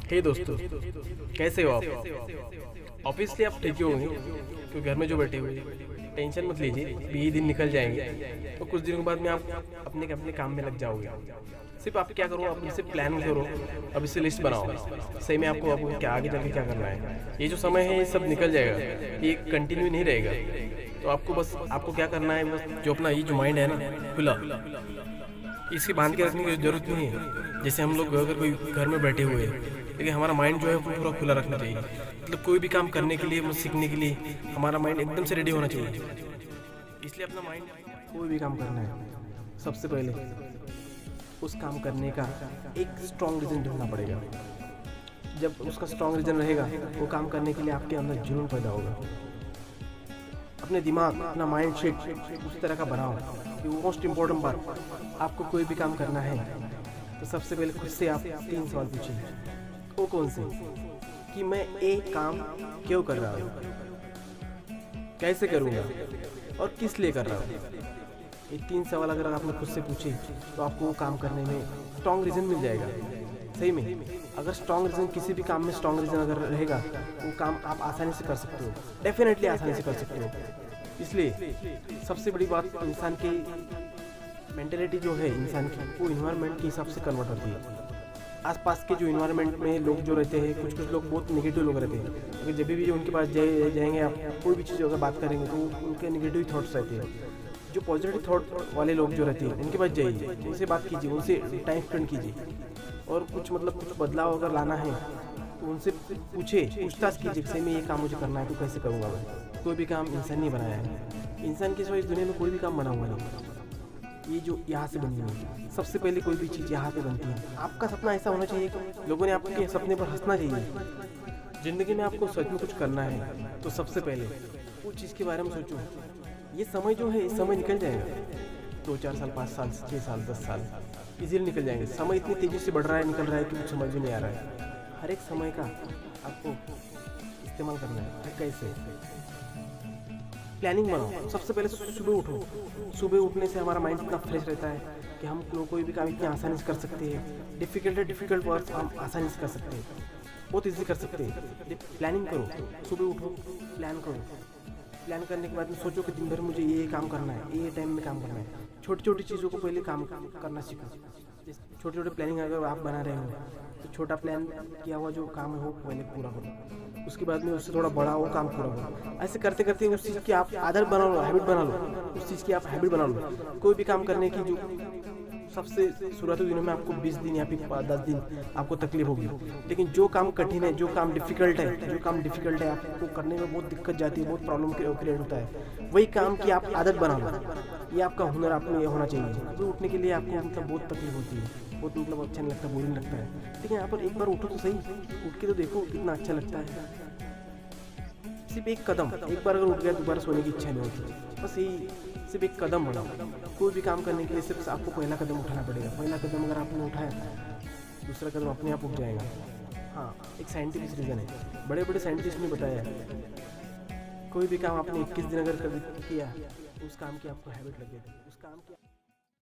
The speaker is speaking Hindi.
हे दोस्तों, कैसे हो आप? ऑब्वियसली आप ठीक ही होंगे, क्योंकि घर में जो बैठे हुए टेंशन मत लीजिए, यही दिन निकल जाएंगे। तो कुछ दिनों के बाद में आप अपने अपने काम में लग जाओगे। सिर्फ आप क्या करो, आप इससे प्लान करो, अब इससे लिस्ट बनाओ सही में आपको क्या आगे चल के क्या करना है। ये जो समय है ये सब निकल जाएगा, ये कंटिन्यू नहीं रहेगा। तो आपको क्या करना है, बस जो अपना ये जो माइंड है ना खुला, इसके बांध के रखने की जरूरत नहीं है। जैसे हम लोग अगर कोई घर में बैठे हुए हैं, लेकिन हमारा माइंड जो है वो पूरा खुला रखना चाहिए। मतलब कोई भी काम करने के लिए, मतलब सीखने के लिए हमारा माइंड एकदम से रेडी होना चाहिए। इसलिए अपना माइंड, कोई भी काम करना है सबसे पहले उस काम करने का एक स्ट्रॉन्ग रीज़न ढूंढना पड़ेगा। जब उसका स्ट्रॉन्ग रीज़न रहेगा, वो काम करने के लिए आपके अंदर जुनून पैदा होगा। अपने दिमाग, अपना माइंड सेट उस तरह का बनाओ कि वो मोस्ट इम्पोर्टेंट बात, आपको कोई भी काम करना है तो सबसे पहले खुद से आप 3 सवाल पूछिए। वो कौन से? कि मैं एक काम क्यों कर रहा हूँ, कैसे करूँगा और किस लिए कर रहा हूँ। ये 3 सवाल अगर आपने खुद से पूछे तो आपको वो काम करने में स्ट्रॉन्ग रीज़न मिल जाएगा। सही में अगर स्ट्रॉन्ग रीज़न, किसी भी काम में स्ट्रॉन्ग रीज़न अगर रहेगा, वो काम आप आसानी से कर सकते हो, डेफिनेटली आसानी से कर सकते हो। इसलिए सबसे बड़ी बात, इंसान की मेंटेलिटी जो है इंसान की, वो इन्वायरमेंट के हिसाब से कन्वर्ट होती है। आसपास के जो इन्वायरमेंट में लोग जो रहते हैं, कुछ लोग बहुत नेगेटिव लोग रहते हैं, अगर जब भी उनके पास जाएंगे आप, कोई भी चीज़ अगर बात करेंगे तो उनके नेगेटिव थॉट्स रहते हैं। जो पॉजिटिव थॉट वाले लोग जो रहते हैं उनके पास जाइए, उनसे बात कीजिए, उनसे टाइम स्पेंड कीजिए, और कुछ बदलाव अगर लाना है तो उनसे पूछताछ कीजिए, सही में ये काम मुझे करना है तो कैसे करूँगा मैं। कोई भी काम इंसान नहीं बनाया है, इंसान के सिवा इस दुनिया में कोई भी काम बना हुआ नहीं। ये जो यहाँ से बनी है, सबसे पहले कोई भी चीज़ यहाँ पे बनती है। आपका सपना ऐसा होना चाहिए कि लोगों ने आपके सपने पर हंसना चाहिए। ज़िंदगी में आपको सच में कुछ करना है तो सबसे पहले उस चीज़ के बारे में सोचो। ये समय जो है, इस समय निकल जाएगा, 2-4 साल, 5 साल, 6 साल, 10 साल इजीली निकल जाएंगे। समय इतनी तेज़ी से बढ़ रहा है, निकल रहा है कि कुछ समझ में नहीं आ रहा है। हर एक समय का आपको इस्तेमाल करना है। कैसे? प्लानिंग बनाओ। सबसे पहले सुबह उठो। सुबह उठने से हमारा माइंड इतना फ्रेश रहता है कि हम लोग कोई भी काम इतनी आसानी से कर सकते हैं। डिफ़िकल्ट वर्क हम आसानी से कर सकते हैं, बहुत ईजी कर सकते हैं। प्लानिंग करो, सुबह उठो, प्लान करो। प्लान करने के बाद में सोचो कि दिन भर मुझे ये काम करना है, ये टाइम में काम करना है। छोटी छोटी चीज़ों को पहले काम करना सीखो। छोटे छोटे प्लानिंग अगर आप बना रहे हो तो छोटा प्लान किया हुआ जो काम है वो पहले पूरा करो, उसके बाद में उससे थोड़ा बड़ा वो काम पूरा करो। ऐसे करते करते उस चीज़ की आप आदत बना लो, हैबिट बना लो, उस चीज़ की आप हैबिट बना लो। कोई भी काम करने की जो सबसे शुरुआती दिनों में आपको 20 दिन या फिर 10 दिन आपको तकलीफ होगी, लेकिन जो काम कठिन है, जो काम डिफ़िकल्ट है आपको करने में बहुत दिक्कत जाती है, बहुत प्रॉब्लम क्रिएट होता है, वही काम की आप आदत बना लो। ये आपका हुनर आपको ये होना चाहिए। सुबह उठने के लिए आपको बहुत तकलीफ होती है, बहुत अच्छा नहीं लगता, बोरिंग लगता है, लेकिन यहाँ पर एक बार उठो तो सही, उठ के तो देखो कितना अच्छा लगता है। सिर्फ एक कदम, एक बार अगर उठ गया दोबारा सोने की इच्छा नहीं होती। बस यही, सिर्फ एक कदम बढ़ाओ। कोई भी काम करने के लिए सिर्फ आपको पहला कदम उठाना पड़ेगा। पहला कदम अगर आपने उठाया, दूसरा कदम अपने आप उठ जाएगा। हाँ, एक साइंटिफिक रीज़न है, बड़े बड़े साइंटिस्ट ने बताया है, कोई भी काम आपने 21 दिन अगर किया, उस काम की आपको हैबिट लगेगी, उस काम की